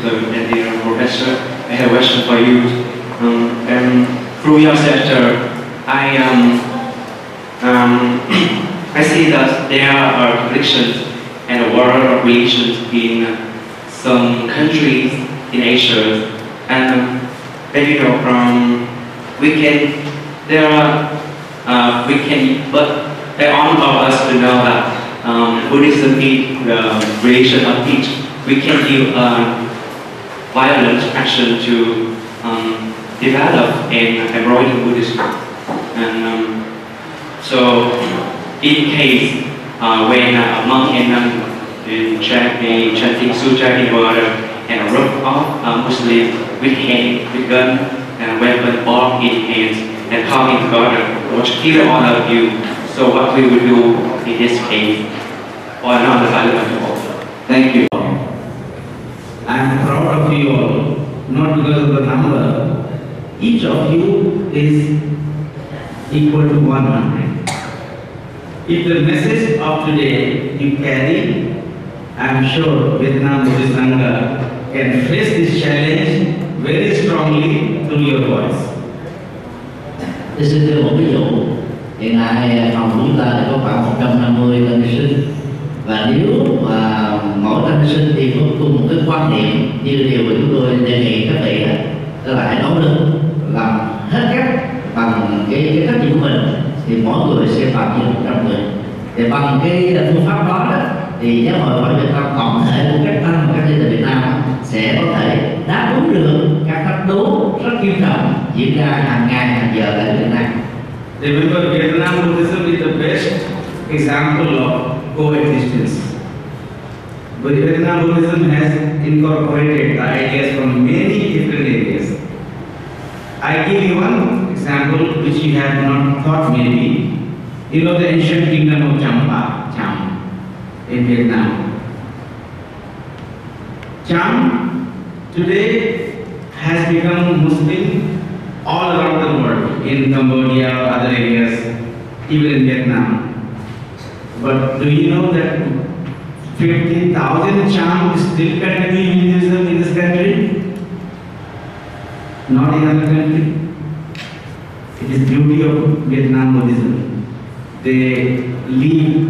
Từ and dear professor. I have a question for you. Through your sector, I see that there are conflicts and a war of religions in some countries in Asia, and you know, but I want of us to know that Buddhism is the creation of peace. We can use violent action to develop and embroider Buddhism. And so, in case when a monk and nun chanting sutra in water and a rope off Muslim with hand, with gun and weapon all in hands and coming together to kill all of you. So what we will do in this case or not available to all. Thank you. I am proud of you all, not because of the number. Each of you is equal to 100. If the message of today you carry, I am sure Vietnam Buddhist Sangha can face this challenge very strongly through your voice. Tôi xin đưa một ví dụ. Hiện nay phòng của chúng ta có khoảng 150 tân ni sinh, và nếu mà mỗi tân ni sinh thì có cùng một cái quan niệm như điều mà chúng tôi đề nghị các vị, tức là hãy nỗ lực làm hết cách bằng cái trách nhiệm của mình, thì mỗi người sẽ phạm như 100 người. Thì bằng cái phương pháp đó, thì giáo hội Phật Việt Nam tổng thể của các tăng và các ni tại Việt Nam sẽ có thể đáp ứng được các thách đố rất nghiêm trọng diễn ra hàng ngày hàng giờ tại Việt Nam. Remember, Vietnam Buddhism is the best example of coexistence. But Vietnam Buddhism has incorporated the ideas from many different areas. I give you one example which you have not thought maybe. You know the ancient kingdom of Cham in Vietnam. Cham today has become Muslim all around the world, in Cambodia, other areas, even in Vietnam. But do you know that 50,000 Cham still continue Hinduism in this country? Not in other country. It is beauty of Vietnam Buddhism. They live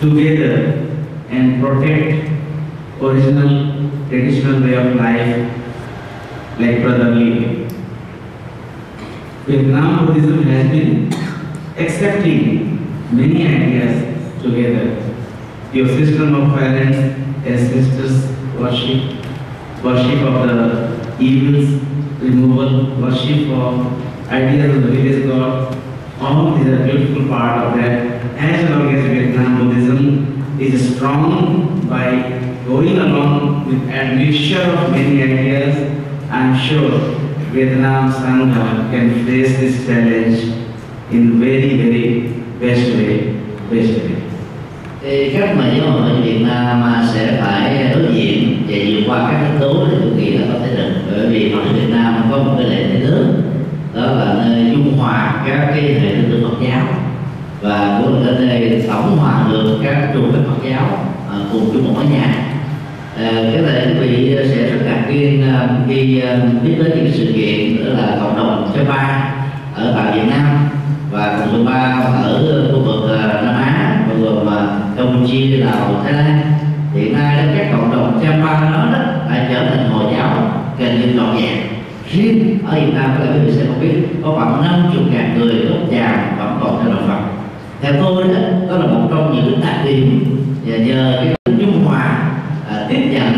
together and protect original traditional way of life like brotherly. Vietnam Buddhism has been accepting many ideas together. Your system of parents, ancestors, worship of the evils, removal, worship of ideas of the village god, all these are beautiful part of that. As long as Vietnam Buddhism is strong by going along with admixture of many ideas, I am sure Vietnam Sangha can face this challenge in very best way. Thì cách mà giáo hội Việt Nam sẽ phải đối diện và vượt qua các thách đố thì tôi nghĩ là có thể được, bởi vì ở Việt Nam có một cái lợi thế lớn, đó là nơi dung hòa các cái hệ tư tưởng Phật giáo và cũng là nơi tổng hòa được các chùa các Phật giáo cùng chung một mái nhà. Cái này quý vị sẽ rất ngạc nhiên khi biết đến những sự kiện đó là cộng đồng Champa ở tại Việt Nam và cộng đồng Ba ở khu vực Nam Á, bao gồm Campuchia, Lào, Thái Lan. Hiện nay các cộng đồng Champa đó đã trở thành Hồi giáo gần như trọn vẹn. Riêng ở Việt Nam có lẽ quý vị sẽ không biết có khoảng 50.000 người gốc Tràm vẫn còn theo đạo Phật. Theo tôi đó là một trong những đặc điểm và nhờ cái dung hòa tiếp nhận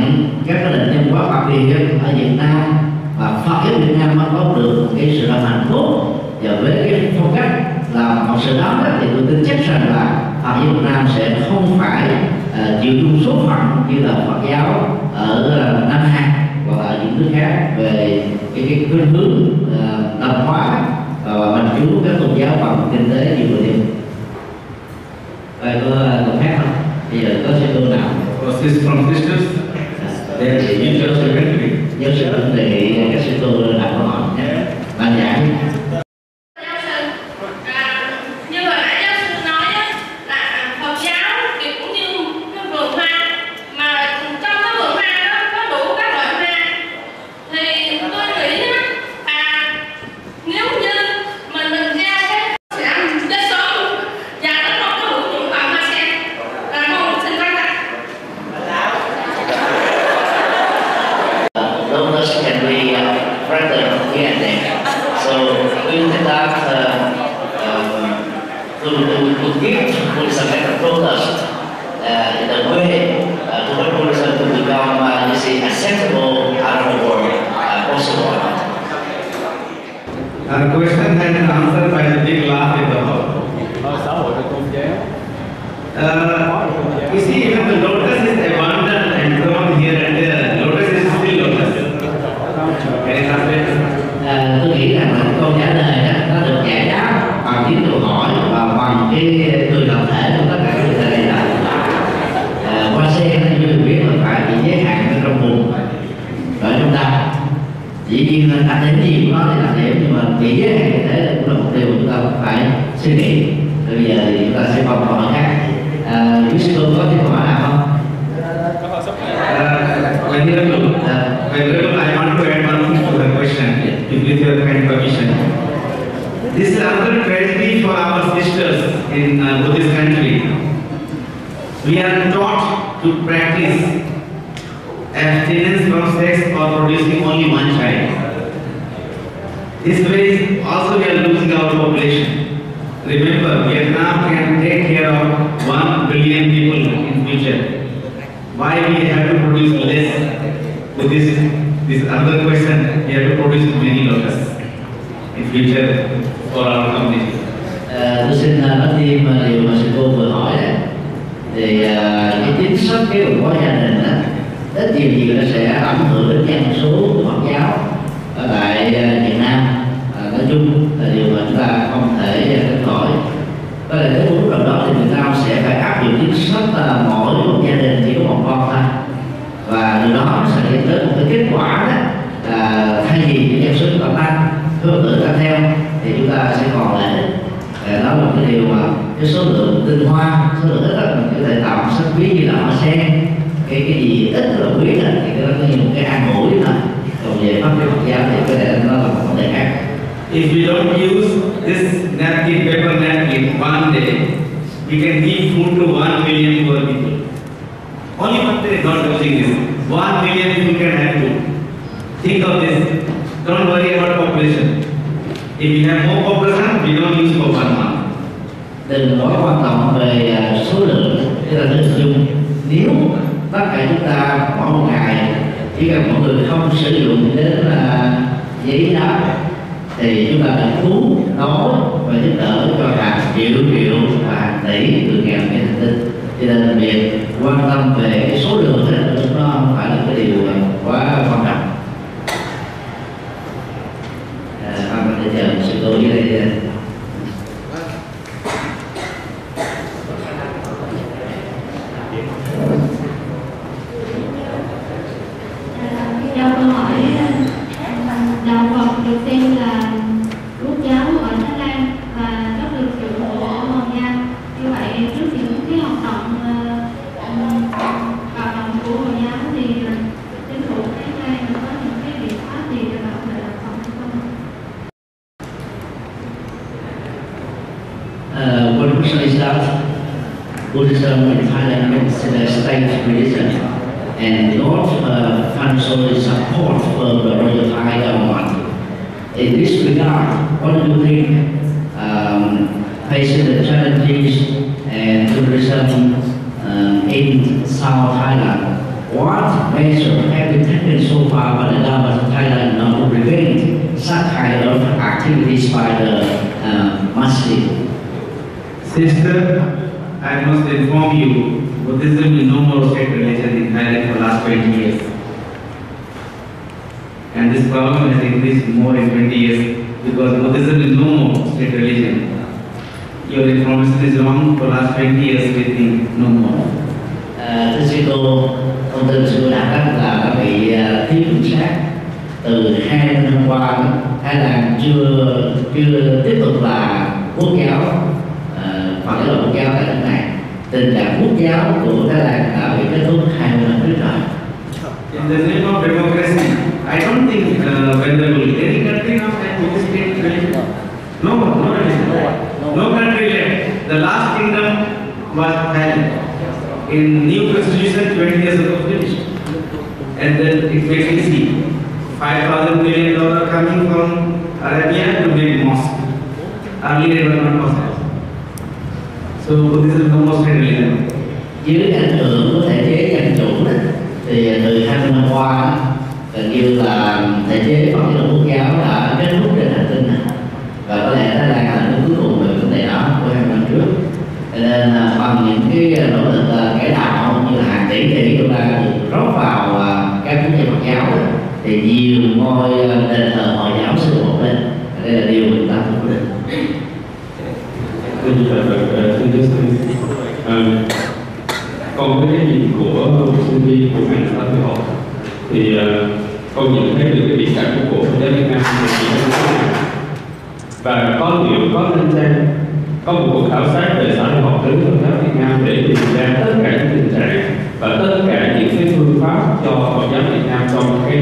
các cái nền văn hóa đặc biệt ở Việt Nam và Phật giáo Việt Nam mới có được một cái sự đồng hành tốt, và với cái phong cách làm Phật sự đó thì tôi tin chắc rằng là Phật giáo Việt Nam sẽ không phải chịu chung số phận như là Phật giáo ở Nam Hàn hoặc ở những nước khác về cái khuynh hướng đồng hóa và mình chú các tôn giáo bằng kinh tế như vừa điểm. Vậy có câu khác không? Bây giờ có sẽ câu nào? From sisters, giáo sư cũng đề nghị các sư cô đặt câu hỏi nhé. Bạn giảng. Phật giáo thì cũng như cái vườn hoa, mà trong cái vườn hoa đó có đủ các loại hoa Lotus can be threatened here and there. So we take that to give Buddhism like a protest in a way to make Buddhism to become acceptable around the world, possible. Question and answer by the big laugh in the hall. Xã hội và tôn giáo. You see, even the lotus is abundant and grown here and there. Lotus is still lotus. Can you translate? Tôi nghĩ rằng là câu trả lời đó nó được giải đáp bằng những câu hỏi và bằng cái người đồng thể của tất cả các người này là hoa sen như được biết là phải bị giới hạn ở trong vùng ở trong tâm. Dĩ nhiên là đặc điểm gì của nó thì đặc điểm, nhưng mà bị giới hạn như thế cũng là một điều chúng ta phải suy nghĩ. Bây giờ thì chúng ta sẽ còn câu hỏi khác. Quý sư cô có câu hỏi nào không? When I want to add one thing to the question, with your kind permission. This is another tragedy for our sisters in Buddhist country. We are taught to practice abstinence from sex or producing only one child. This way also we are losing our population. Remember, Vietnam can take care of 1 billion people in future. Why we have to produce less? So this another question. We have to produce many lotus in future for our community. Tôi xin nói thêm điều mà sư cô vừa hỏi đấy. Thì cái chính sách kế hoạch hóa gia đình đó, rất nhiều gì nó sẽ ảnh hưởng đến dân số của Phật giáo ở tại Việt Nam. Nói chung là điều mà chúng ta không thể tránh khỏi. Có lẽ tới lúc nào đó thì Việt Nam sẽ phải áp dụng chính sách là mỗi một gia đình chỉ có một con thôi, và điều đó sẽ dẫn tới một cái kết quả đó là thay vì dân số chúng ta tăng, hướng tử tăng theo thì chúng ta sẽ còn lại. Đó là một cái điều mà cái số lượng tinh hoa, số lượng ít đó mình có thể tạo sách quý như là hoa sen, cái gì ít là quý đó thì cái đó có như một cái an ủi thôi. Còn về pháp luật Phật giáo thì có thể nó là một vấn đề khác. If we don't use this napkin, paper napkin one day, we can give food to 1 million poor people. Only one day not using this. 1 million people can have food. Think of this. Don't worry about population. If we have more population, we don't use for 1 month. Đừng quá quan trọng về số lượng, cái là nội dung. Nếu tất cả chúng ta mỗi một ngày chỉ cần mọi người không sử dụng đến giấy đó thì chúng ta đã cứu đói và giúp đỡ cho hàng triệu và hàng tỷ người nghèo trên hành tinh. Cho nên là việc quan tâm về cái số lượng đó nó không phải là cái điều quá quan trọng. Con có thể chờ sự cô dưới đây. Cho câu hỏi, đạo Phật được xem là quốc giáo ở Thái Lan và rất được sự ủng hộ của Hoàng gia. Như vậy trước những cái hoạt động của Hoàng giáo thì chính phủ Thái Lan có những cái biện pháp gì để bảo vệ đạo Phật hay không? One question is that Buddhism in Thailand is a state religion and not financial support from the royal Thai government. In this regard, what do you think facing the challenges and tourism in South Thailand? What measures have been taken so far by the government of Thailand not to prevent such kind of activities by the Muslim? Sister, I must inform you, Buddhism is no more state religion in Thailand for the last 20 years. And this problem has increased more in 20 years because Buddhism is no more state religion. Your information is wrong. For the last 20 years we think no more. Thưa sư cô, thông tin sư cô đạt là đã bị thiếu chính xác. Từ 20 năm qua, Thái Lan chưa tiếp tục là quốc giáo, hoặc là quốc giáo tại nước này. Tình trạng quốc giáo của Thái Lan đã bị kết thúc 20 năm trước rồi. In the name of democracy, I don't think whether any country now can put state religion. No country left. The last kingdom was Thailand. In new constitution, 20 years ago finished. and then it makes easy. $5,000 million coming from Arabia to build mosque. Earlier it was not possible. So this is the most religion. Dưới ảnh hưởng của thể chế dân chủ đó, thì từ 20 năm qua gần như là thể chế Phật giáo Quốc giáo đã kết thúc trên hành tinh này, và có lẽ Thái Lan là nước cuối cùng về vấn đề đó của 20 năm trước. Cho nên bằng những cái nỗ lực cải tạo như là hàng tỷ đô la rót vào các quốc gia Phật giáo đó, thì nhiều ngôi đền thờ Hồi giáo sư một lên. Đây là điều chúng ta phải quyết định. Thưa giáo sư, con với cái nhìn của sinh viên của ngành xã hội học thì con nhận thấy được cái viễn cảnh của Phật giáo Việt Nam thì như thế nào, và có nên chăng có một cuộc khảo sát về xã hội học đến Phật giáo Việt Nam để tìm ra tất cả những tình trạng và tất cả những cái phương pháp cho Phật giáo Việt Nam trong cái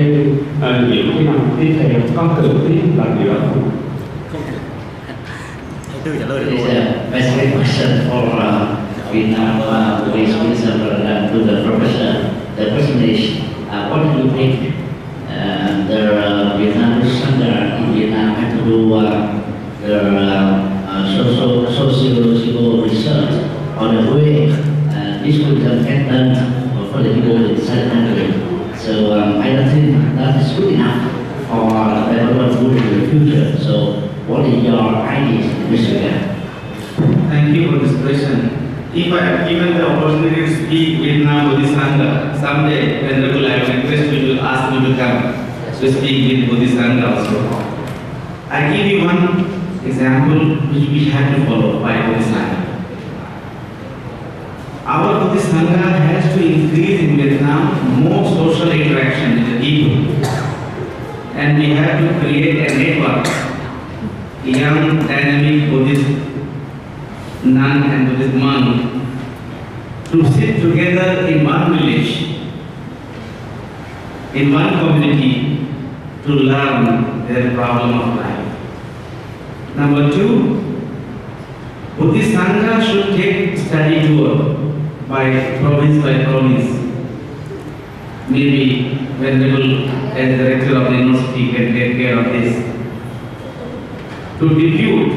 những cái năm tiếp theo có cần thiết làm điều đó không? It's a basic question for Vietnam police minister to the professor. The question is, what do you think the Vietnam Center in Vietnam have to do sociological research on the way this wisdom can done for the people inside the country? So I don't think that is good enough for the development in the future. So what is your ideas in this regard? Thank you for this question. If I am given the opportunity to speak Vietnam Buddhist Sangha, someday when I will request you to ask me to come to speak with Buddhist Sangha also. I give you one example which we have to follow by Buddhist Sangha. Our Buddhist Sangha has to increase in Vietnam more social interaction with the people, and we have to create a network, young dynamic Buddhist nun and Buddhist monk, to sit together in one village, in one community, to learn their problem of life. Number two, Buddhist Sangha should take study tour by province. Maybe Venerable as director of the university can take care of this. To depute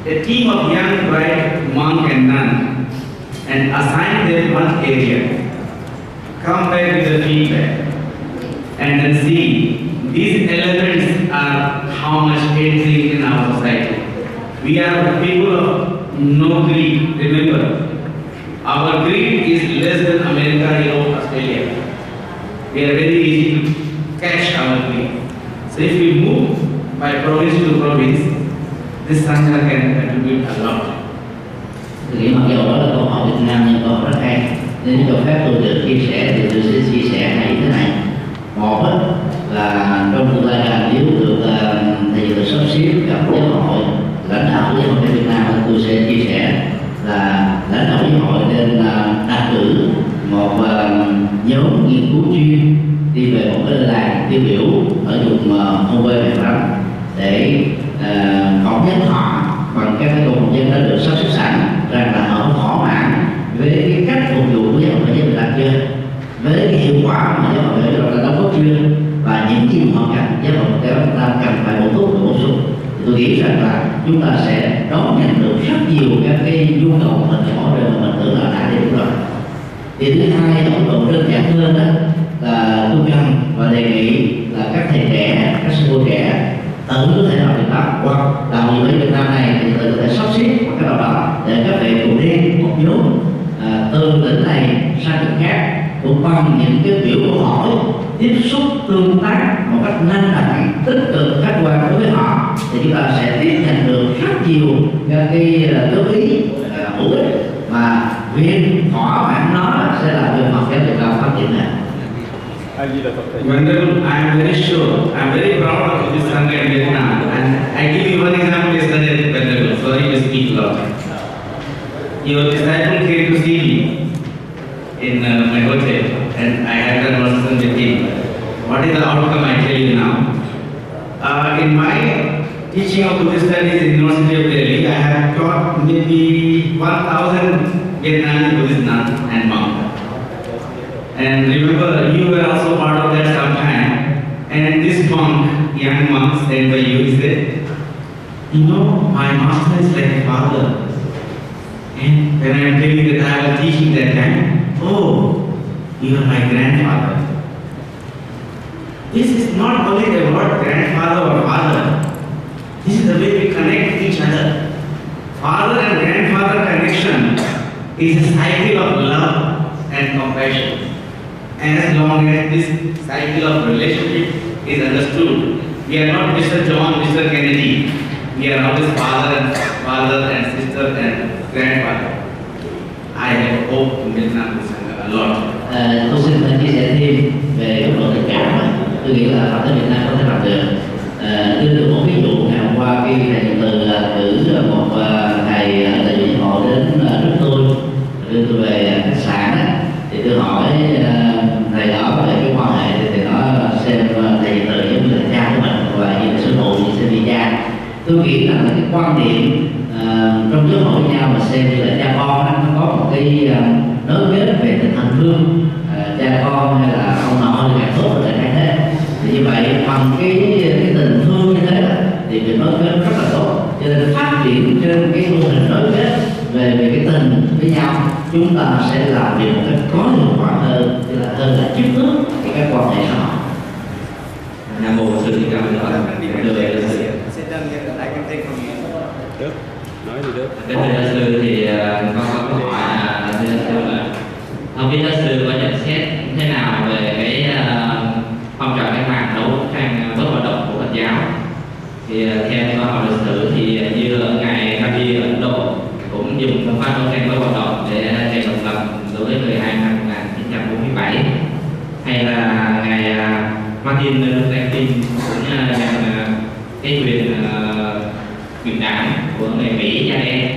a team of young bright monk and nun and assign them one area, come back with the feedback, and then see these elements are how much entering in our society. We are people of no greed. Remember, our greed is less than America, Europe, Australia. We are very easy to catch our greed. So if we move by province to province, this Sangha can contribute a lot. Tôi nghĩ mặc dù đó là câu hỏi Việt Nam nhưng câu hỏi rất hay. Nếu cho phép tôi được chia sẻ thì tôi sẽ chia sẻ hay thế này. Một là trong tương lai gần, nếu được thầy Nhật Từ sắp xếp gặp giáo hội lãnh đạo của giáo hội Việt Nam, tôi sẽ chia sẻ là lãnh đạo giáo hội nên đặt cử một nhóm nghiên cứu chuyên đi về một cái làng tiêu biểu ở vùng Hông Quê Việt Nam để phỏng vấn họ bằng các cái công dân đã được sắp xếp sẵn rằng là họ thỏa mãn với cái cách phục vụ của giáo hội Việt Nam chưa, với cái hiệu quả mà giáo hội Việt Nam đã đóng góp chưa, và những gì họ cần giáo hội Việt Nam cần phải bổ túc và bổ sung. Tôi nghĩ rằng là chúng ta sẽ đón nhận được rất nhiều các cái nhu cầu của mình hỗ trợ mà mình tưởng là đã được rồi. Thì thứ hai, ở mức độ đơn giản hơn đó là tôi cần và đề nghị là các thầy trẻ, các sư cô trẻ tự có thể làm việc đó, hoặc làm gì với Việt Nam này thì tự có thể sắp xếp một cái nào đó để các vị cùng đi một nhóm từ tỉnh này sang tỉnh khác, cũng bằng những cái biểu câu hỏi, tiếp xúc tương tác một cách năng động, tích cực, khách quan đối với họ, thì chúng ta sẽ tiếp nhận được rất nhiều các cái góp ý hữu ích mà việc thỏa mãn nó sẽ là việc Phật giáo Việt Nam phát triển này. Venerable, I am very sure, I am very proud of this Sangha in Vietnam, and I give you one example yesterday, Venerable, sorry to speak a lot. Your disciple came to see me in my hotel, and I had a conversation with him. What is the outcome I tell you now? In my teaching of Buddhist studies in University of Delhi, I have taught maybe 1,000 Vietnamese Buddhist nuns and monks. And remember, you were also part of young monks stand by you, he said, you know, my master is like a father. And when I am telling that I was teaching that time, oh, you are my grandfather. This is not only the word grandfather or father. This is the way we connect each other. Father and grandfather connection is a cycle of love and compassion. As long as this cycle of relationship is understood, we are not Mr. John, Mr. Kennedy. We are always father and sister and grandfather. I have hope to Vietnam a lot. Tôi xin chia sẻ thêm về góc độ tình cảm. Tôi nghĩ là Phật ở Việt Nam có thể làm được. Đưa được một ví dụ ngày hôm qua khi thầy Nhật Từ cử một thầy đại diện hộ đến nước tôi, đưa tôi về khách sạn đó, thì tôi hỏi thầy đó về cái quan hệ, thì thầy nói xem thầy Nhật Từ giống như là cha của mình và như là sư phụ như xem như cha. Tôi nghĩ rằng là cái quan niệm trong giáo hội với nhau mà xem như là cha con đó, nó có một cái nối kết về tình thân thương, cha con hay là ông nội thì càng tốt là càng thế. Thì như vậy bằng cái tình thương như thế đó, thì việc nối kết rất là tốt. Cho nên phát triển trên cái mô hình nối kết về cái tình với nhau, chúng ta sẽ làm việc một cách có hiệu quả hơn, tức là hơn là trước nước cái quan hệ xã hội. Nam mô Sư Thích Nhật Từ. Được, nói gì được. Thưa giáo sư thì con có câu hỏi thưa giáo sư là không biết giáo sư có nhận xét thế nào về cái phong trào cách mạng đấu tranh bất hoạt động của Phật giáo. Thì theo câu hỏi lịch sử thì như ở ngài Gandhi ở Ấn Độ cũng dùng phương pháp đấu tranh bất hoạt động để giành độc lập đối với 12 năm 1947, hay là ngài Martin Luther King cũng nhận cái quyền bình đẳng của người Mỹ da đen,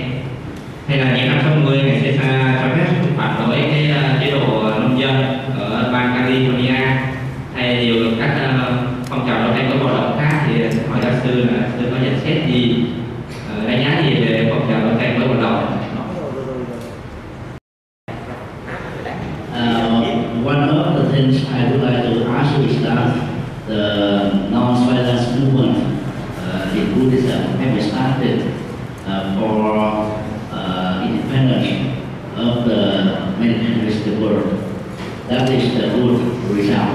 hay là những năm 60 ngày Cesar Chavez phản đối cái chế độ nông dân ở bang California, hay nhiều các phong trào đấu tranh có hoạt động khác. Thì hỏi giáo sư là sư có nhận xét gì, đánh giá gì về phong trào đấu tranh có hoạt động? One of the things I would like to ask you is that the non-violence movement in Buddhism have started for independence of the many countries in the world. That is the good result.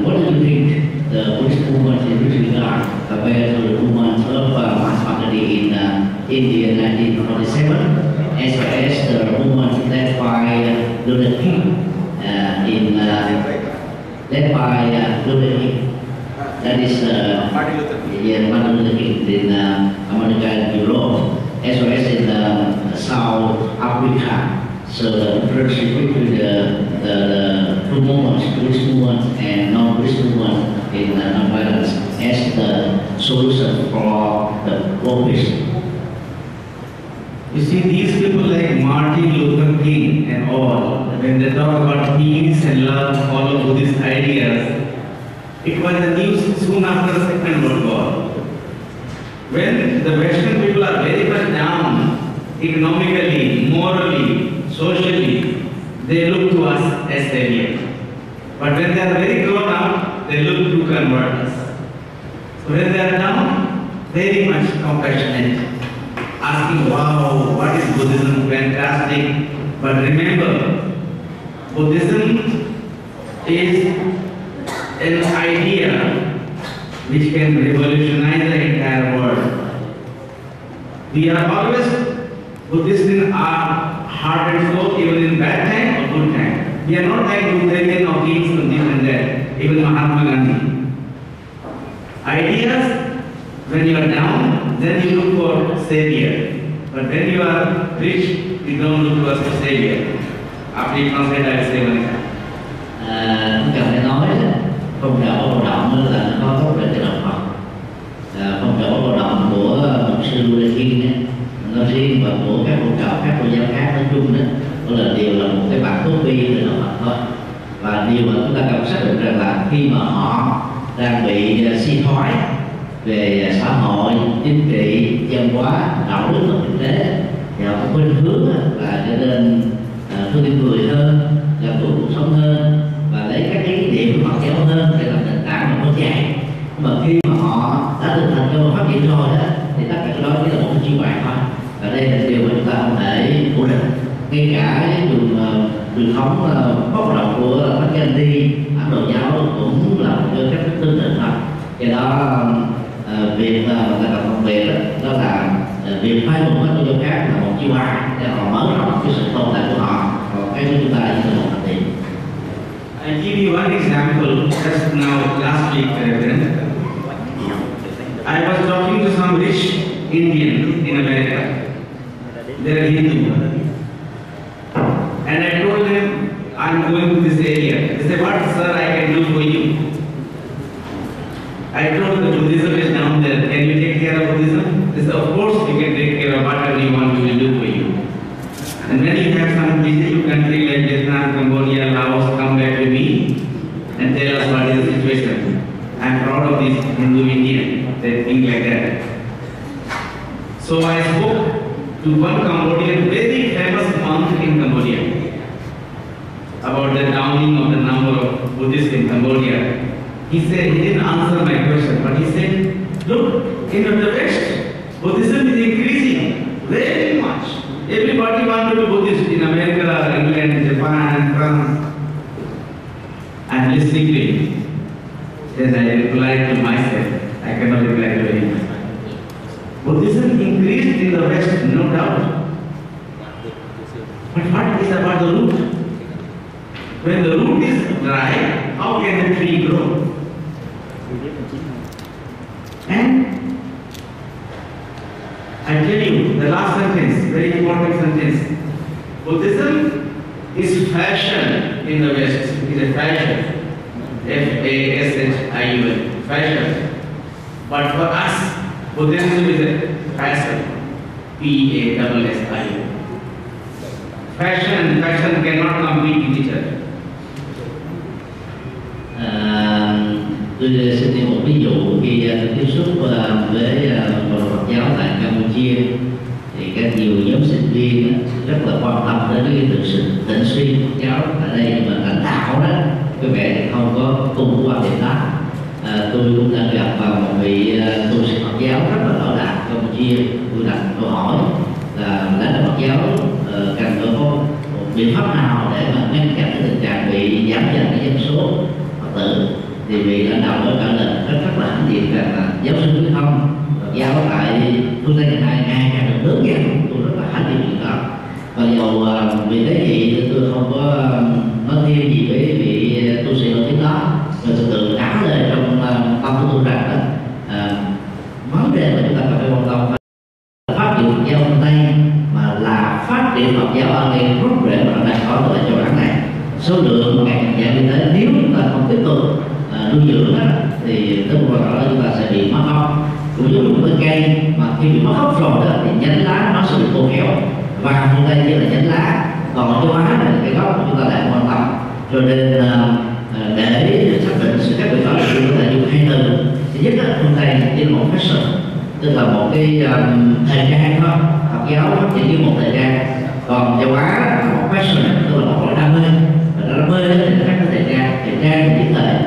What do you think the Buddhist movement in this regard compared to the movement of Mahatma Gandhi in India in 1947, as well as the movement led by Luther King led by Luther King? That is Martin Luther King in America and Europe, as well as in South Africa. So the difference between the two movements, Buddhist movement and non-Buddhist movement in non-violence, as the solution for the world peace. You see, these people like Martin Luther King and all, when they talk about peace and love, follow Buddhist ideas, it was the news soon after the Second World War. When the Western people are very much down, economically, morally, socially, they look to us as savior. But when they are very grown up, they look to convert us. So when they are down, very much compassionate, asking, wow, what is Buddhism? Fantastic. But remember, Buddhism is an idea which can revolutionize the entire world. We are always Buddhists in our heart and soul, even in bad time or good time. We are not like Lutheran or kings and this and that, even Mahatma Gandhi. Ideas, when you are down, then you look for savior. But when you are rich, you don't look for a savior. After you translate, I will say one example. Không cần phải nói là phong trào vận động là nó có tốt về cái đạo Phật. Phong trào vận động của mục sư Luther King nói riêng và của các phong trào các tôn giáo khác nói chung đó là đều là một cái bản copy từ đạo Phật thôi. Và điều mà chúng ta cần xác định rằng là khi mà họ đang bị suy thoái về xã hội, chính trị, văn hóa, đạo đức và kinh tế, thì họ có khuynh hướng là trở nên thương yêu người hơn, làm chủ cuộc sống hơn và lấy các cái điểm Phật giáo hơn để làm nền tảng mà nó dài. mà khi mà họ đã thực hành cho phát triển rồi đó thì tất cả cái đó chỉ là một cái chiêu bài thôi, và đây là điều mà chúng ta không thể phủ định. Ngay cả cái truyền thống bắt đầu của Bắc Gandhi, Ấn Độ giáo cũng là một cái cách tương tự thôi. Do đó việc mà người ta làm công việc đó là việc phái một các tôn giáo khác là một chiêu bài để họ mở rộng cái sự tồn tại của họ, còn cái của chúng ta chỉ là một đặc điểm. I give you one example just now last week. I was talking to some rich Indians in America. They are Hindu. And I told them, I'm going to this area. They said, what sir I can do for you? I told them Buddhism is down there. Can you take care of Buddhism? They said, of course we can take care of whatever you want, we will do for you. And when you have some visit country like Vietnam, Cambodia, Laos, come back to me and tell us what is the situation. I'm proud of this Hindu Indian, they think like that. So I spoke to one Cambodian, very famous monk in Cambodia, about the downing of the number of Buddhists in Cambodia. He said, he didn't answer my question, but he said, look, in the West, Buddhism is increasing very much. Everybody wants to be Buddhist in America, England, Japan, France. I'm listening to him. Then I replied to myself, I cannot reply to him. Buddhism increased in the West, no doubt. But what is about the root? When the root is dry, how can the tree grow? And I tell you, the last sentence, very important sentence. Buddhism is fashion in the West. It is a fashion. F-A-S-H-I-U-N. Fashion. But for us, Buddhism is a fashion. P-A-S-S-I-O-N. Fashion and fashion cannot compete with each other. Tôi xin nêu một ví dụ. Khi tôi tiếp xúc với Hội Phật giáo tại Campuchia thì các nhiều nhóm sinh viên rất là quan tâm đến cái tịnh suy Phật giáo ở đây, nhưng mà lãnh đạo đó có vẻ thì không có cùng quan điểm đó. Tôi cũng đã gặp vào một vị tu sĩ Phật giáo rất là nổi đạt Campuchia. Tôi đặt câu hỏi là lãnh đạo Phật giáo cần có một biện pháp nào để mà ngăn chặn cái tình trạng bị giảm dần cái dân số Phật tử, thì vị lãnh đạo đã trả lời rất là hãnh diện rằng là giáo sư Quyết Thông Phật giáo tại phương Tây ngày nay ngày càng được lớn dần. Tôi rất là hãnh diện chuyện đó. Và dù vì thế gì tôi không có nói thêm gì với vị tu sĩ nổi tiếng đó, mà tôi tự trả lời trong tâm của tôi rằng đó vấn đề mà chúng ta cần phải quan tâm là phát triển Phật giáo phương Tây, mà là phát triển Phật giáo ở đây rất rễ mà nó đang có tại châu Á này. Số lượng ngày càng giảm như thế, nếu chúng ta không tiếp tục nuôi dưỡng đó, thì tới một phần nào đó chúng ta sẽ bị mất gốc. Cũng giống như một cái cây mà khi bị mất gốc rồi đó thì nhánh lá nó sẽ bị khô héo, và phương Tây chỉ là nhánh lá, còn châu Á là cái gốc mà chúng ta lại quan tâm. Cho nên để xác định sự khác biệt đó thì chúng ta dùng hai từ. Thứ nhất là phương Tây chỉ là một fashion, tức là một cái thời trang thôi. Phật giáo phát triển như một thời trang, còn châu Á là một fashion, tức là một loại đam mê. Và đam mê thì nó khác với thời trang. Thời trang là chính thể,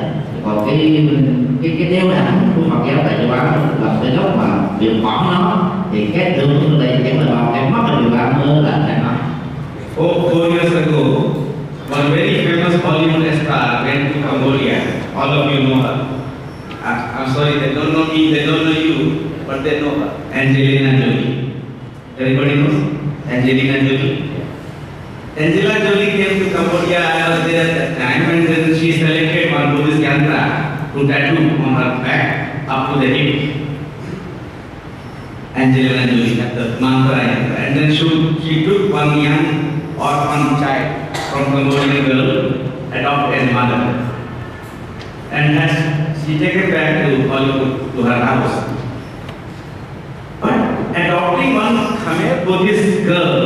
còn cái đeo đẳng của Phật giáo tại châu Á là cái gốc mà việc bỏ nó thì cái đường của đây chẳng là bao cái mất là điều ba mơ là phải nói. 4 years ago, one very famous Hollywood star went to Cambodia. All of you know her. I'm sorry, they don't know me, they don't know you, but they know her. Angelina Jolie. Everybody knows Angelina Jolie. Angelina Jolie came to Cambodia. I was there at that time, and then she selected one Buddhist yantra to tattoo on her back up to the hip. Angelina Jolie had the mantra yantra, and then she took one young orphan child from Cambodian girl, adopted as mother, and she taken back to Hollywood to her house. But adopting one Khmer Buddhist girl,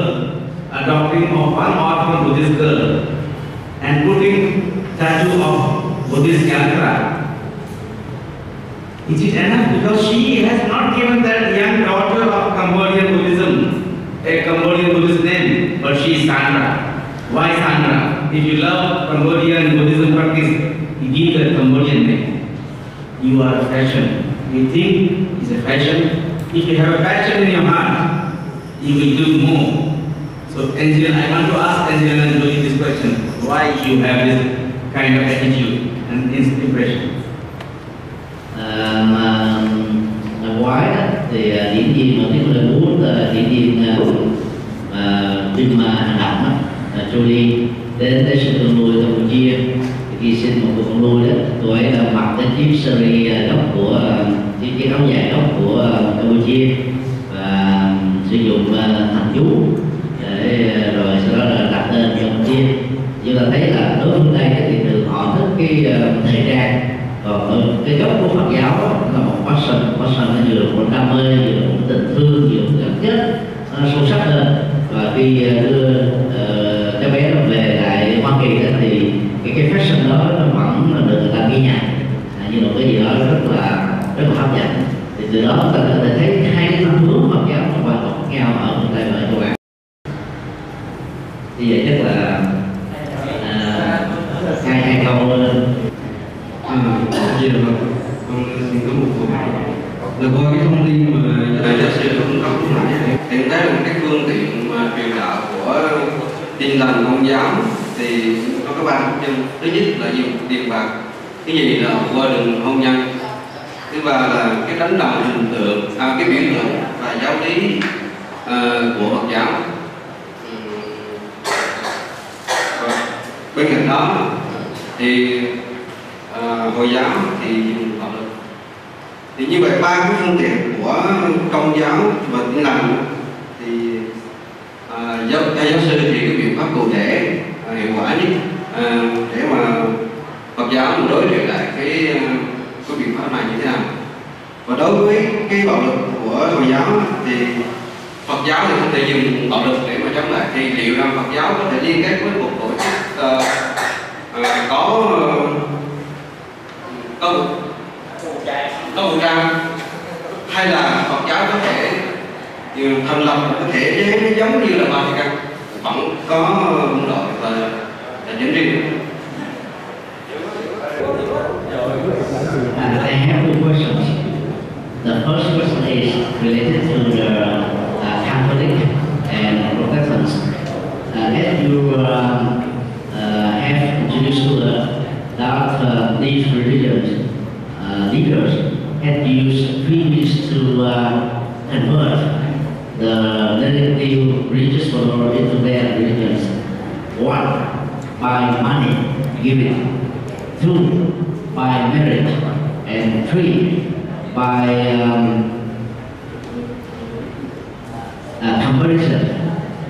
adopting of one orphan Buddhist girl, and putting tattoo of Buddhist yantra, is it enough? Because she has not given that young daughter of Cambodian Buddhism a Cambodian Buddhist name, but she is Sandra. Why Sandra? If you love Cambodian Buddhism practice, you give a Cambodian name. you are fashion. You think it's a fashion. If you have a passion in your heart, you will do more. So Angela, I want to ask Angela and Joey this question. Why you have this kind of attitude and impression? Ngoại đó thì diễn viên mà tiếng lên muốn là diễn viên phim hành động á, Julie đến sân con nuôi Campuchia. Khi sinh một con nuôi đó, cô ấy đã mặc cái chiếc sari gốc của chiếc áo dài gốc của Campuchia và sử dụng thần chú để rồi sau đó là đặt tên cho Campuchia. Chúng ta thấy là đối với đây thì thường họ thích cái thời trang, còn ở cái gốc của Phật giáo đó, là một passion nó vừa là một đam mê, vừa là một tình thương, vừa là một gắn kết sâu sắc hơn. Và khi đưa cháu bé nó về lại Hoa Kỳ đó, thì cái fashion đó nó vẫn được người ta ghi nhận như một cái gì đó rất là hấp dẫn. Thì từ đó chúng ta có thể thấy hai cái phương hướng Phật giáo nó hoàn toàn khác nhau ở miền Tây và ở châu Á. Như vậy chắc là hai câu Gì là con xin có một câu hỏi là qua cái thông tin mà giáo sư đã cung cấp lúc nãy thì thấy là một cái phương tiện mà truyền đạo của Tin Lành Công giáo thì có cái ba phương châm. Thứ nhất là dùng tiền bạc, cái gì là qua đường hôn nhân, thứ ba là cái đánh đồng hình tượng, cái biểu tượng và giáo lý của Phật giáo. Bên cạnh đó thì Hồi giáo thì dùng bạo lực. Thì như vậy ba cái phương tiện của Công giáo và Tin Lành thì giáo sư thì cái biện pháp cụ thể hiệu quả nhất để mà Phật giáo đối trị lại cái biện pháp này như thế nào. Và đối với cái bạo lực của Hồi giáo thì Phật giáo thì không thể dùng bạo lực để mà chống lại, thì liệu rằng Phật giáo có thể liên kết với một tổ chức có vũ trang, hay là Phật giáo có thể thành lập một cái thể chế giống như là Vatican vẫn có quân đội và chính riêng. I have two questions. The first question is related to the Catholic and Protestants. As you have introduced to us that these religions leaders had used 3 means to convert the negative religious followers into their religions. 1, by money giving. 2, by marriage. And 3, by comparison.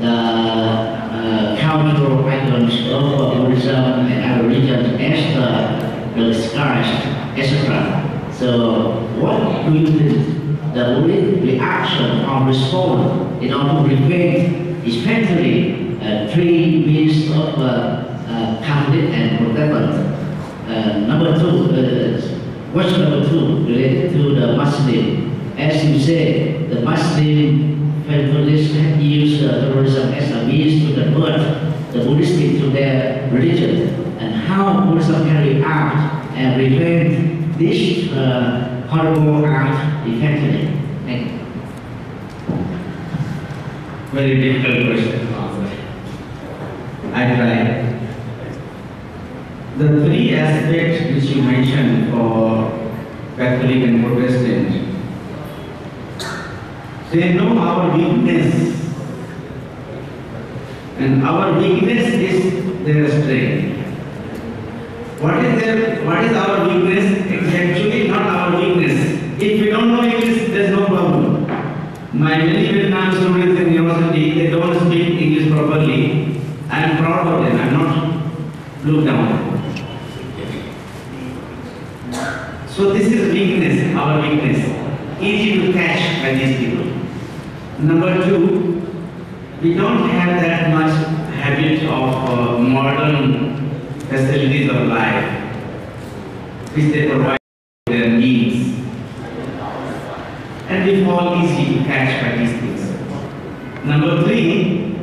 The cultural icons of Buddhism and other religions as the disguised, etc. So, what do you think the Buddhist reaction or response in order to prevent, especially 3 means of Catholic and Protestant? Number 2, question number 2 related to the Muslim. As you say, the Muslim fundamentalists have used terrorism as a means to convert the Buddhists into their religion, and how Buddhism can react and prevent this horrible act effectively. Thank you. Very difficult question to answer. I try. The 3 aspects which you mentioned for Catholic and Protestant, they know our weakness, and our weakness is their strength. What is our weakness? It's actually not our weakness. If we don't know English, there's no problem. My many Vietnam students in university, they don't speak English properly. I am proud of them. I am not looked down. So this is weakness, our weakness. Easy to catch by these people. Number 2, we don't have that much habit of modern facilities of life, which they provide their needs. And we fall easy to catch by these things. Number 3,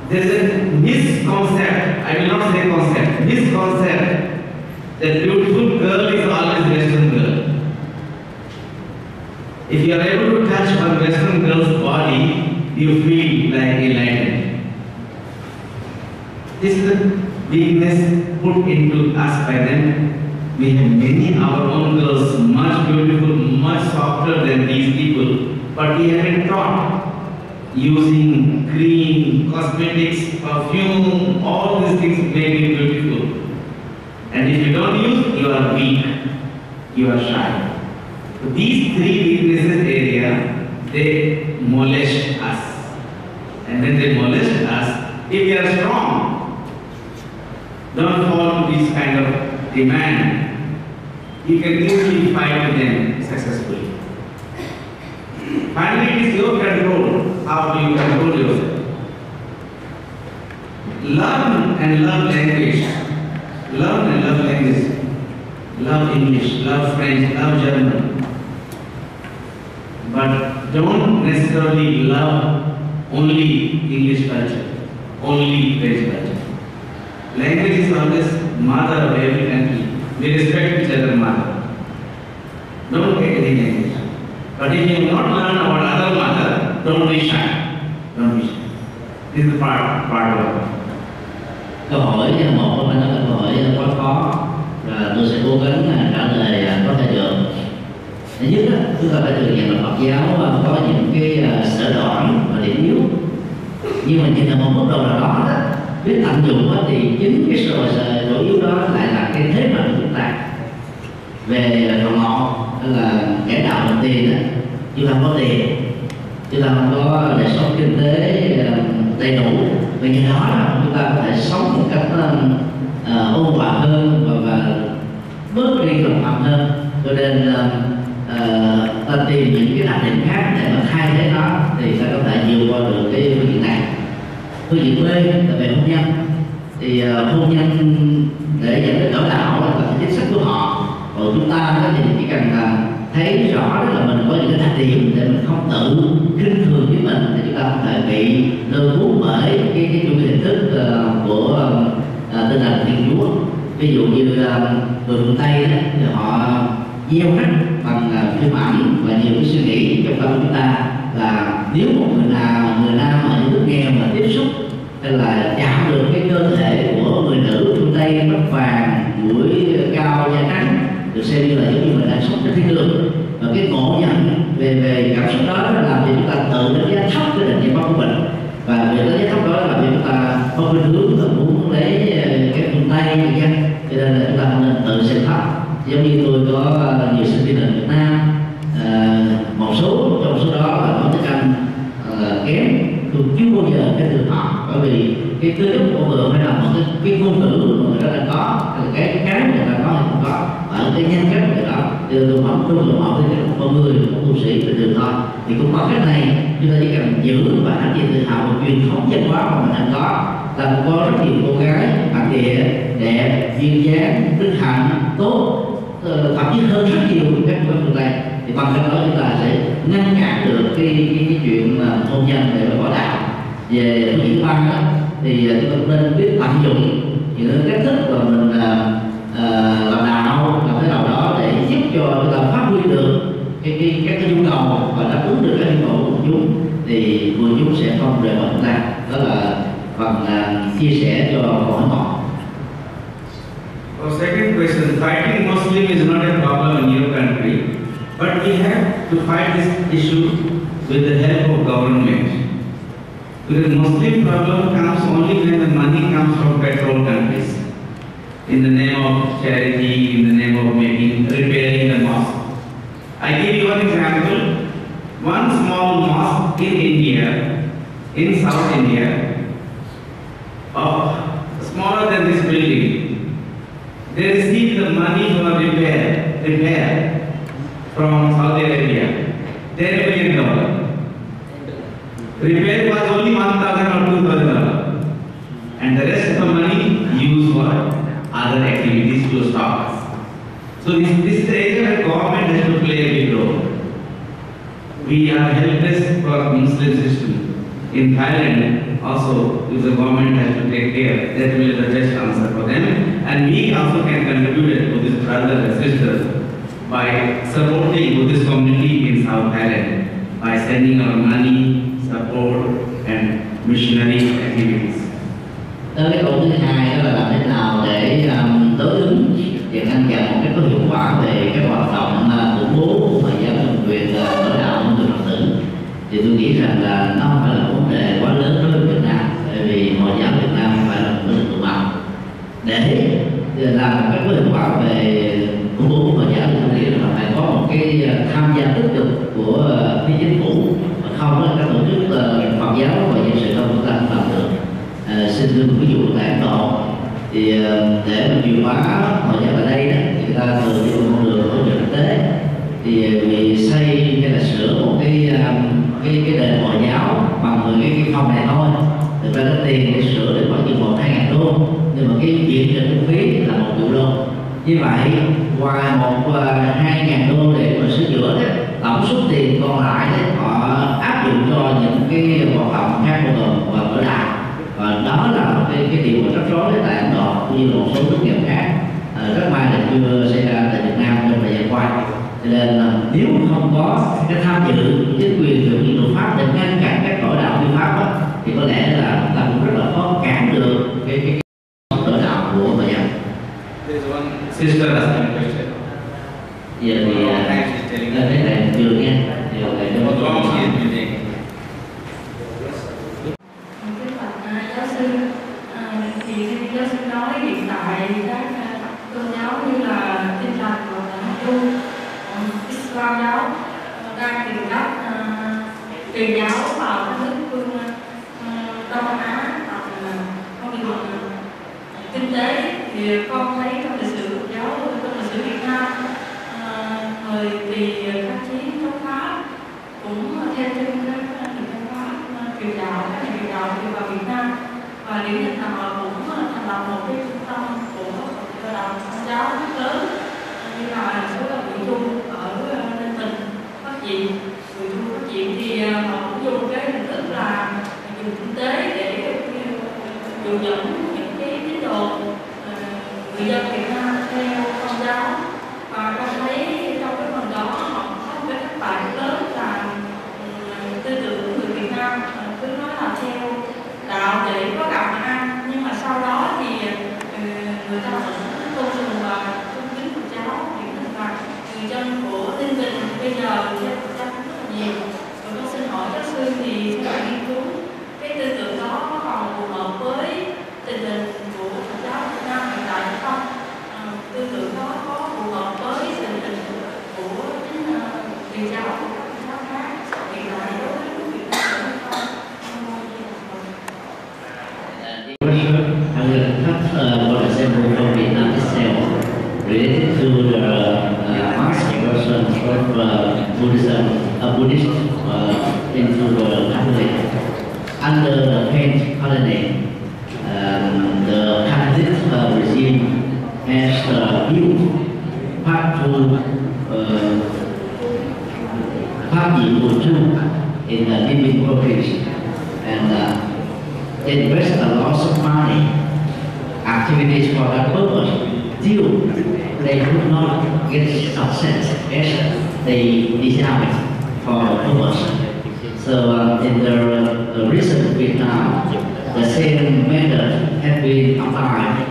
there is a misconcept, I will not say concept, misconcept that beautiful girl is always If you are able to touch one Western girl's body, you feel like enlightened. This is the weakness put into us by them. We have many our own girls, much beautiful, much softer than these people, but we have been taught using cream, cosmetics, perfume, all these things make you beautiful. And if you don't use, you are weak, you are shy. So these three weaknesses area, they molest us. And when they molest us, if we are strong, don't fall to this kind of demand. You can easily fight with them successfully. Finally, it is your control. How do you control yourself? Learn and love language. Learn and love language. Love English, love French, love German. But don't necessarily love only English culture, only French culture. Language is always mother of every country. We respect each other mother. Don't get any language. But if you have not learned about other mother, don't be shy. Don't be shy. This is the part of it. Câu hỏi một của mình là câu hỏi quá khó và tôi sẽ cố gắng trả lời có thể được. Thứ nhất, chúng ta phải thừa nhận là Phật giáo có những cái sở đoạn và điểm yếu, nhưng mà nhìn ở một mức độ nào đó, biết tận dụng thì chính cái sở độ yếu đó lại là cái thế mạnh của chúng ta. Về phần một là kẻ đạo đồng tiền đó, chúng ta có tiền, chúng ta không có đời sống kinh tế đầy đủ, và như đó là chúng ta có thể sống một cách ôn hòa hơn và bớt đi lòng hầm hơn. Cho nên ta tìm những cái đặc điểm khác để mà thay thế nó thì ta có thể vượt qua được cái phương diện này. Phương diện B là về hôn nhân, thì hôn nhân để dẫn đến đổi đạo là cái chính sách của họ. Còn chúng ta thì chỉ cần thấy rõ là mình có những cái đặc điểm để mình không tự khinh thường với mình, thì chúng ta có thể bị lôi cuốn bởi cái chủ nghĩa hình thức của Tin Lành Thiên Chúa. Ví dụ như người phương Tây đó, thì họ gieo rắc bằng phim ảnh và nhiều cái suy nghĩ trong tâm chúng ta là nếu một người nam ở những nước nghèo mà tiếp xúc hay là chạm được cái cơ thể của người nữ phương Tây tóc vàng, mũi cao, da trắng, được xem như là giống như mình đang sống trên thiên đường. Và cái ngộ nhận về cảm xúc đó là làm cho chúng ta tự đánh giá thấp cái định nghĩa của mình, và việc đánh giá thấp đó là vì chúng ta có khuynh hướng là muốn lấy cái phương Tây như vậy, cho nên là chúng ta không nên tự xem thấp. Giống như tôi có nhiều sinh viên ở Việt Nam, một số trong số đó là nói tiếng Anh kém, tôi chưa bao giờ cái từ họ, bởi vì cái tư duy của người phải là một cái ngôn ngữ mà người ta đang có, cái người ta có hay không có, ở cái nhân cách người đó. Thì tôi mong trung lượng họ với một con người, một tu sĩ bình thường thôi, thì cũng có cách này chúng ta chỉ cần giữ và hãnh diện tự hào về truyền thống văn hóa mà mình đang có. Ta cũng có rất nhiều cô gái bản địa đẹp, duyên dáng, đức hạnh, tốt, thậm chí hơn rất nhiều các phương Tây. Thì bằng cách đó chúng ta sẽ ngăn cản được cái chuyện hôn nhân để mà bỏ đạo. Về phương diện thứ ba đó, thì chúng ta nên biết tận dụng những cách thức mà mình làm đạo làm thế nào đó để giúp cho chúng ta phát huy được các cái nhu cầu và đáp ứng được các nhu cầu của chúng, thì người chúng sẽ không rời bỏ chúng ta. Đó là phần chia sẻ cho câu hỏi một. Our second question: fighting Muslim is not a problem in your country, but we have to fight this issue with the help of government. Because Muslim problem comes only when the money comes from petrol countries, in the name of charity, in the name of repairing the mosque. I give you one example. One small mosque in India, in South India, smaller than this building, they receive the money for repair from Saudi Arabia, $10 million. Repair was only $1,000 or $2,000, and the rest of the money used for other activities to stop us. So this is the area where government has to play a big role. We are helpless for Muslim system. In Thailand also, if the government has to take care, that will be the best answer for them. And we also can contribute to this brothers and sisters by supporting Buddhist community in South Thailand by sending our money, support and missionary activities. Tới cái câu thứ hai đó là làm thế nào để đối ứng và ngăn chặn một cách có hiệu quả về các hoạt động khủng bố của Phật giáo nhân quyền ở đạo nhân quyền Phật tử. Thì tôi nghĩ rằng là nó không phải là vấn đề quá lớn đối với Việt Nam, bởi vì Hồi giáo Việt Nam không phải là một nước tự mạnh. Để làm một cách có hiệu quả về khủng bố của Hồi giáo thì tôi nghĩ là phải có một cái tham gia tích cực của phía chính phủ, mà không là các tổ chức Phật giáo và dân sự không chúng ta không làm được. Xin đưa một ví dụ tại Ấn Độ thì để mà chuyển hóa Hồi giáo ở đây đó, thì người ta thường đi con đường hỗ trợ thực tế, thì vì xây hay là sửa một cái đền Hồi giáo bằng cái phòng này thôi, thực ra cái tiền để sửa được khoảng chừng 1-2 ngàn đô, nhưng mà cái viện trợ kinh phí là 1 triệu đô. Như vậy ngoài 1-2 ngàn đô để mà sửa chữa đó, tổng số tiền còn lại đấy họ áp dụng cho những cái hoạt động khác của mình và ở lại. Và đó là một cái điều mà rắc rối tại Ấn Độ cũng như một số nước nghèo khác rất may là chưa xảy ra tại Việt Nam trong thời gian qua. Cho nên nếu không có cái tham dự chính quyền về những luật pháp để ngăn cản các đổi đạo vi pháp đó, thì có lẽ là chúng ta cũng rất là khó cản được cái đổi đạo của Phật giáo. Sister asking a question. Giờ thì lên cái này trường nha, điều này nó có giáo sư thì giáo sư nói hiện tại các tôn giáo như là Tin Lành và Hindu, Islam giáo đang tìm cách truyền giáo vào các nước phương Đông Á bằng con đường kinh tế. Thì con thấy trong lịch sử Phật giáo, trong lịch sử Việt Nam, thời kỳ kháng chiến chống Pháp cũng theo chân các nền văn hóa truyền đạo, các nhà truyền đạo đi vào Việt Nam, và điểm nhấn là họ cũng thành lập một cái trung tâm của Phật đạo Công giáo rất lớn, như là số là Nguyễn Trung ở Ninh Bình, Phát Diệm, Nguyễn Trung Phát Diệm thì họ cũng dùng cái hình thức là dùng kinh tế để dụ dẫn những cái tín đồ người dân Việt Nam theo Công giáo. Và con thấy trong cái phần đó họ có một cái thất bại lớn là tư tưởng của người Việt Nam cứ nói là theo đạo để có gạo mà ăn, nhưng mà sau đó thì người ta vẫn tôn sùng và tôn kính Phật giáo, những là người dân của Ninh Bình bây giờ theo Phật giáo rất là nhiều. Và con xin hỏi giáo sư thì sẽ lại nghiên cứu cái tư tưởng đó có còn phù hợp với tình hình của Phật giáo Việt Nam hiện tại hay không? Tư tưởng đó có phù hợp với tình hình của chính truyền giáo của các Phật giáo khác hiện tại đối với Việt Nam hay không? I will cut one example from Vietnam itself related to the mass conversion of Buddhist into the Catholic. Under the French colony, the Catholic regime has built Pháp Diệm Bùa in the Ninh Bình province, and invest a lot of money, activities for that purpose. Still, they could not get success as they desired for the purpose. So in the recent Vietnam, the same method has been applied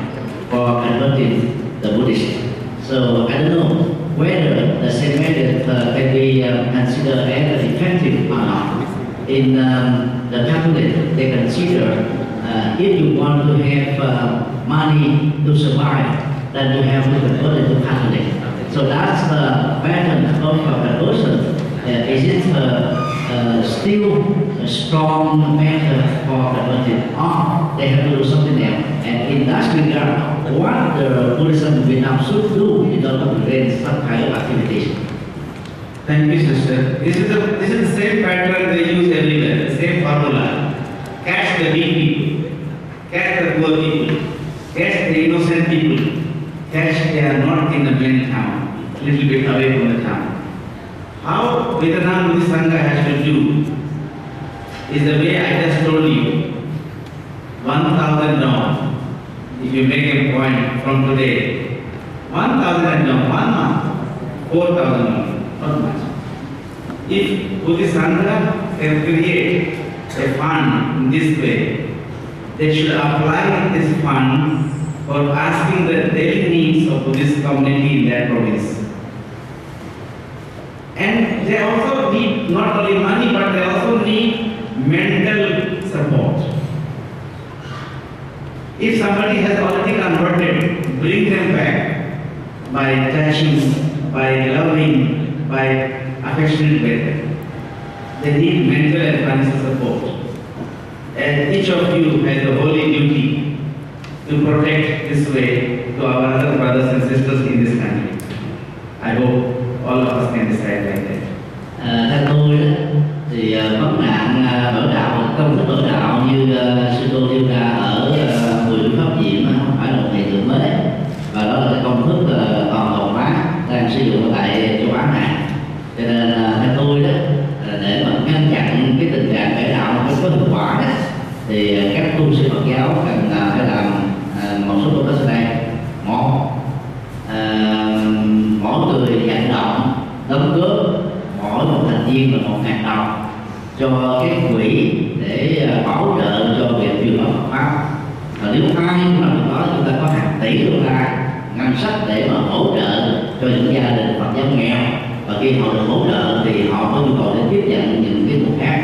for converting the Buddhists. So I don't know whether the same method can be considered as effective or not. In the Catholic, they consider if you want to have money to survive, then you have to convert into Catholic. So that's the pattern of conversion. Is it still a strong method for converting, or they have to do something else? And in that regard, what the Buddhism in Vietnam should do in order to prevent some kind of activities? Thank you, sister. This is the same pattern they use everywhere, the same formula. Catch the weak people, catch the poor people, catch the innocent people, catch they are not in the main town, a little bit away from the town. How Vietnam Buddhist Sangha has to do is the way I just told you. 1,000 dong. If you make a point from today, 1,000 dong, 1 month, 4,000, not much. If Buddhist Sangha can create a fund in this way, they should apply this fund for asking the daily needs of Buddhist community in that province. And they also need not only money, but they also need mental support. If somebody has already converted, bring them back by touching, by loving, by affectionate way. They need mental and financial support. And each of you has a holy duty to protect this way to our other brothers and sisters in this country. I hope all of us can decide like that. Theo tôi đó, thì vấn nạn mở đạo, công thức mở đạo như sư cô nêu ra ở 10 pháp viện không phải là một hiện tượng mới, và đó là công thức toàn cầu hóa đang sử dụng tại châu Á này. Cho nên theo tôi đó, để mà ngăn chặn cái tình trạng cải đạo không có hiệu quả đó, thì các tu sĩ Phật giáo cần phải làm một số công tác sau đây. Một, mỗi người vận động đóng góp mỗi một thành viên là 1.000 đồng cho cái quỹ để bảo trợ cho việc truyền bá Phật pháp. Và nếu ai cũng làm việc đó, chúng ta có hàng tỷ đô la ngân sách để mà hỗ trợ cho những gia đình Phật giáo nghèo, và khi họ được hỗ trợ thì họ có nhu cầu để tiếp nhận những cái nguồn khác.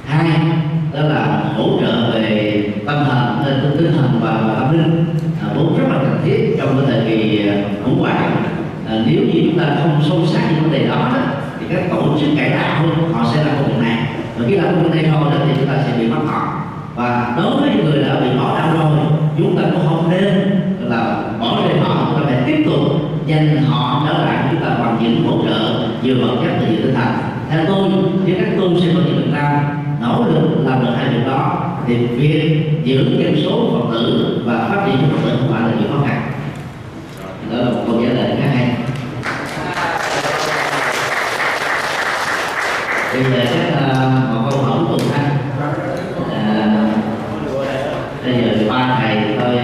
Hai, đó là hỗ trợ về tinh thần và tâm linh, vốn rất là cần thiết trong cái thời kỳ khủng hoảng. Nếu như chúng ta không sâu sát những vấn đề đó, thì các tổ chức cải đạo họ sẽ làm công việc này, và khi làm công việc này thôi đó thì chúng ta sẽ bị mất họ. Và đối với những người đã bị bỏ đạo rồi, chúng ta cũng không nên là bỏ rơi họ, chúng ta phải tiếp tục dành họ trở lại, chúng ta bằng những hỗ trợ vừa vật chất và vừa tinh thần. Theo tôi, với các tu sĩ Phật giáo Việt Nam nỗ lực làm được hai việc đó, thì việc giữ dân số Phật tử và phát triển Phật tử không phải là chuyện khó khăn. Đó là một câu trả lời khá hay. Bây giờ chắc một câu hỏi cùng anh. Bây giờ ba thầy tôi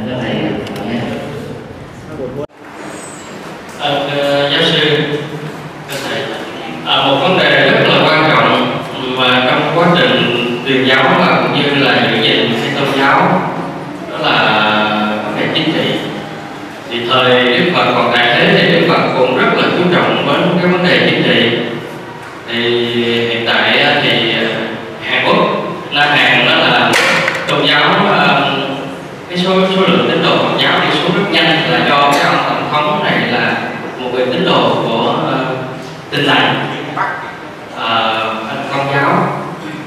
cho thầy nhé. Giáo sư, một vấn đề rất là quan trọng mà trong quá trình truyền giáo và cũng như là giữ gìn cái tôn giáo, đó là vấn đề chính trị. Thì thời Đức Phật còn tại thế thì Đức Phật cũng rất là chú trọng đến cái vấn đề chính trị. Thì hiện tại thì Hàn Quốc, Nam Hàn đó là tôn giáo, cái số lượng tín đồ Phật giáo đi xuống rất nhanh, là do cái ông tổng thống này là một người tín đồ của Tin lành, anh Công giáo.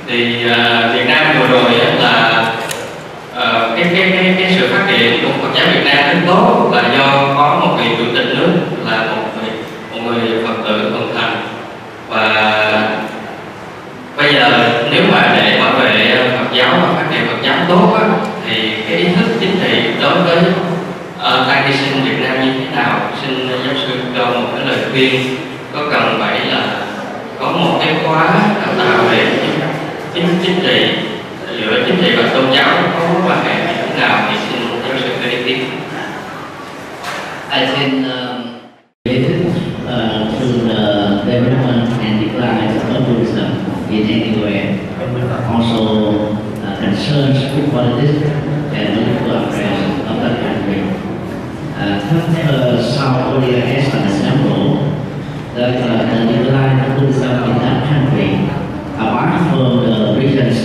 Thì Việt Nam vừa rồi là cái sự phát triển của Phật giáo Việt Nam rất tốt, là do có một vị chủ tịch nước là một người Phật tử thuần thành. Và bây giờ nếu mà để bảo vệ Phật giáo và phát triển Phật giáo tốt á, thì cái ý thức chính trị đối với tăng ni sinh Việt Nam như thế nào? Xin giáo sư cho một cái lời khuyên, có cần phải là có một cái khóa đào tạo về chính trị, giữa chính trị và tôn giáo có quan hệ như thế nào, thì xin giáo sư cho ý kiến. I think related to the development and decline of Buddhism in anywhere, also concerns with politics and political affairs of that country. Take South Korea as an example. The decline of Buddhism in that country, apart from the reasons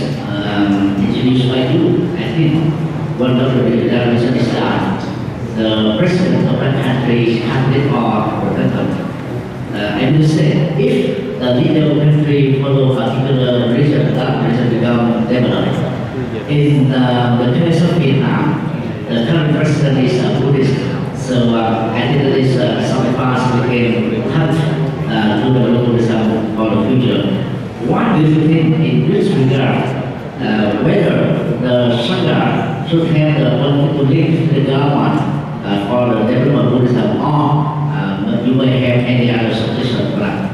introduced by you, I think one of the reasons is that the president of that country is candidate for protector. I will say, if the leader of the country follow a particular reason, that reason become developed. In the case of Vietnam, the current president is a Buddhist, so I think that this sacrifice became tough to develop Buddhism for the future. What do you think in this regard? Whether the Sangha should have the political link to the government for the development of Buddhism, or you may have any other suggestion for that?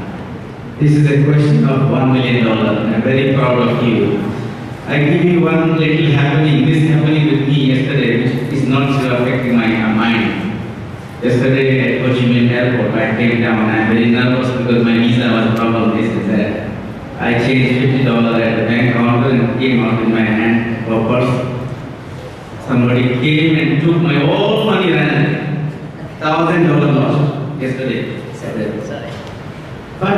This is a question of $1 million. I'm very proud of you. I give you one little happening. This happening with me yesterday, which is not still affecting my mind. Yesterday at Ho Chi Minh Airport, I came down. I'm very nervous because my visa was a problem. This is that. I changed $50 at the bank counter and came out with my hand for purse. Somebody came and took my whole money and $1,000 lost yesterday. But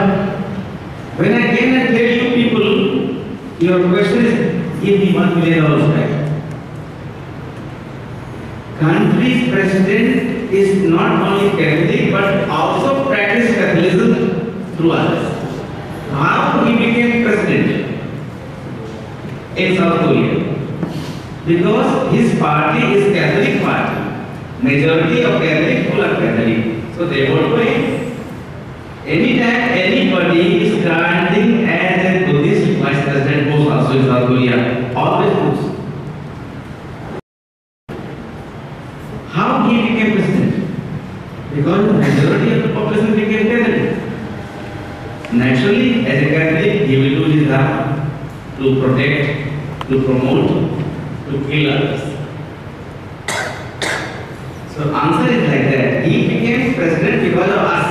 when I came and tell you people, your question is, give me $1 million back. Country's president is not only Catholic but also practice Catholicism through others. How he became president in South Korea? Because his party is Catholic party. Majority of Catholic people are Catholic. So they vote for him. Anytime anybody is standing as a Buddhist vice president post also in South Korea, always moves. How he became president? Because the majority of the population became Catholic. Naturally, as a Catholic, he will do his job to protect, to promote, to kill others. So answer is like that. He became president because of us,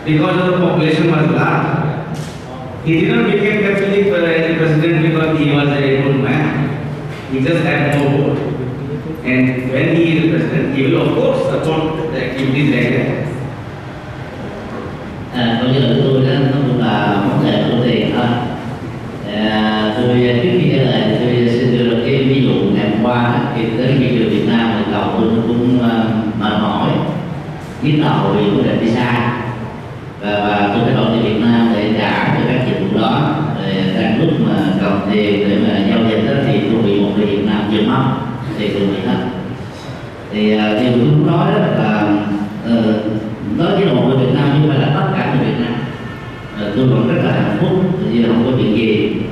because of the population was large. He did not become Catholic as a president because he was a good man. He just had no vote. And when he is president, he will of course support the activities like that. Câu trả lời của tôi đó nó cũng là vấn đề của tiền thôi. Tôi trước khi trả lời thì tôi xin đưa ra cái ví dụ ngày hôm qua khi tới thị trường Việt Nam lần đầu tôi cũng mệt mỏi, nhức đầu vì vấn đề visa và tôi phải đổi tới Việt Nam để trả cho các dịch vụ đó. Rồi đang lúc mà cần tiền để mà giao dịch đó thì tôi bị một người Việt Nam chửi mất thì tôi bị hết. Thì điều tôi muốn nói đó là đối với một người Việt Nam nhưng mà là tất cả người Việt Nam, tôi vẫn rất là hạnh phúc vì không có chuyện gì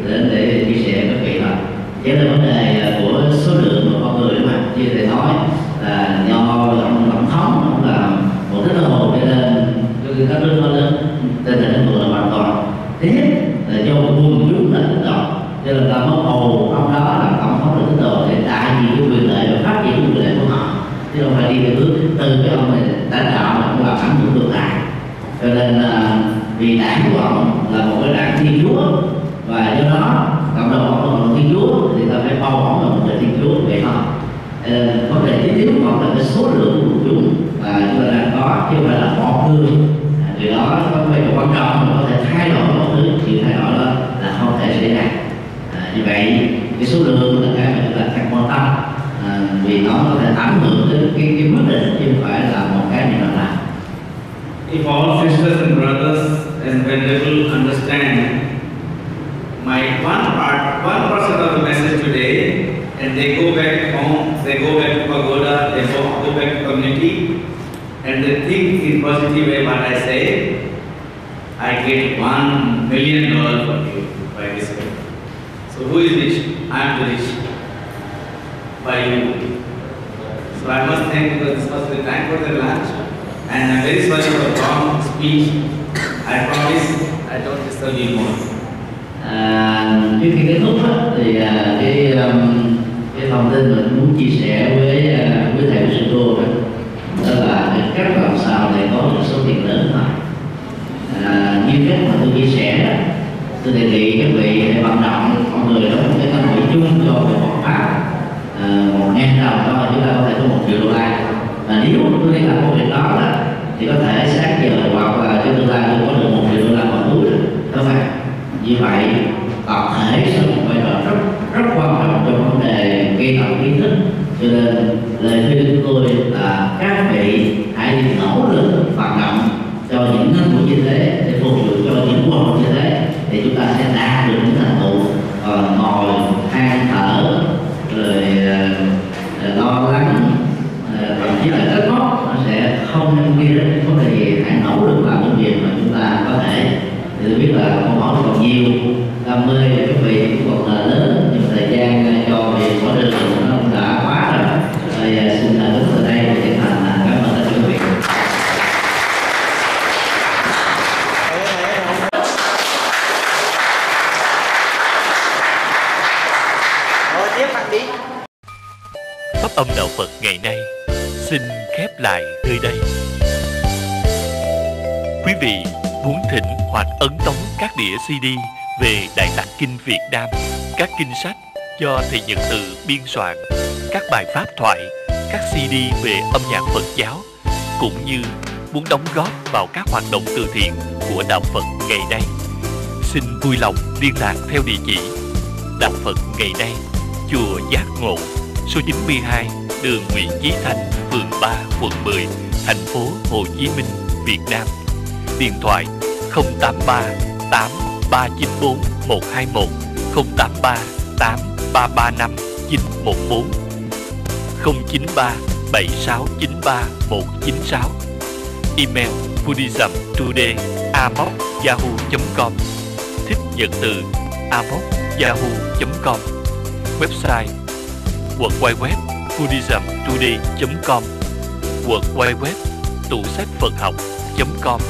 để chia sẻ các vị thôi. Chỉ là vấn đề của số lượng của con người đó mà như thầy nói là do ông tổng thống cũng là một thích hồ cho nên các nước lớn tình hình là hoàn toàn tiếp là do quân chúng là thích đồ cho nên ta mới ồ ông đó là tổng thống là thích đồ để đại diện cái quyền lợi và phát triển cái quyền lợi của họ, chứ không phải đi theo hướng từ cái ông này lãnh đạo mà cũng làm ảnh hưởng ngược lại. Cho nên vì đảng của ông là một cái đảng Thiên Chúa và do đó cộng đồng ông là Thiên Chúa thì ta phải bao ông là một người Thiên Chúa vậy thôi. Vấn đề chính yếu còn là cái số lượng của quần chúng và chúng ta đang có chứ không phải là một người. Điều đó có vai trò quan trọng mà có thể thay đổi một thứ, sự thay đổi đó là không thể xảy ra. Như vậy cái số lượng là cái mà chúng ta cần quan tâm vì nó có thể ảnh hưởng đến cái quyết định chứ không phải là một cái gì mà làm. If all sisters and brothers and venerable understand my one percent of the message today, and they go back home, they go back to pagoda, they go back to community, and they think in positive way what I say, I get $1 million for you by this way. So who is rich? I am the rich by you. So I must thank because this was the time for the lunch, and I'm very sorry for the long speech. I promise I don't disturb you more. Trước khi kết thúc thì cái thông tin mình muốn chia sẻ với thầy của sư cô đó là cái cách làm sao để có được số tiền lớn mà như cách mà tôi chia sẻ đó, tôi đề nghị các vị hãy vận động mọi người đó một cái tâm nguyện chung cho về Phật pháp. 1.000 đồng thôi chúng ta có thể có $1 triệu. Và nếu tôi đi làm công việc đó thì có thể sáng giờ hoặc là trong tương lai tôi có được $1 triệu vào túi rồi, đúng không ạ? Như vậy tập thể sẽ một vai trò rất quan trọng trong vấn đề gây tạo kiến thức. Cho nên lời khuyên của tôi là các vị hãy nỗ lực vận động cho những ngân quỹ như thế để phục vụ cho những hoạt động như thế thì chúng ta sẽ đạt được những thành tựu. Còn ngồi than thở rồi lo lắng thậm chí là trách móc nó sẽ không đi đến vấn đề gì. Hãy nỗ lực làm những việc mà chúng ta có thể. Thì tôi biết là câu hỏi còn nhiều, đam mê của các vị cũng còn là lớn nhưng thời gian cho việc mở đường nó cũng đã quá rồi. Rồi xin đứng từ đây và chân thành cảm ơn tất cả các vị. Pháp âm đạo Phật ngày nay xin khép lại nơi đây. Quý vị muốn thỉnh hoặc ấn tống các đĩa CD về Đại Tạng Kinh Việt Nam, các kinh sách do Thầy Nhật Từ biên soạn, các bài pháp thoại, các CD về âm nhạc Phật giáo, cũng như muốn đóng góp vào các hoạt động từ thiện của Đạo Phật ngày nay, xin vui lòng liên lạc theo địa chỉ Đạo Phật ngày nay, Chùa Giác Ngộ, số 92, đường Nguyễn Chí Thanh, phường 3, quận 10, thành phố Hồ Chí Minh, Việt Nam. Điện thoại 083 8394 121, 083 8335 914, 093 7693 196. Email buddhismtoday@yahoo.com, Thích Nhật Từ @yahoo.com. Website www.buddhismtoday.com, www.tủ sách Phật học.com.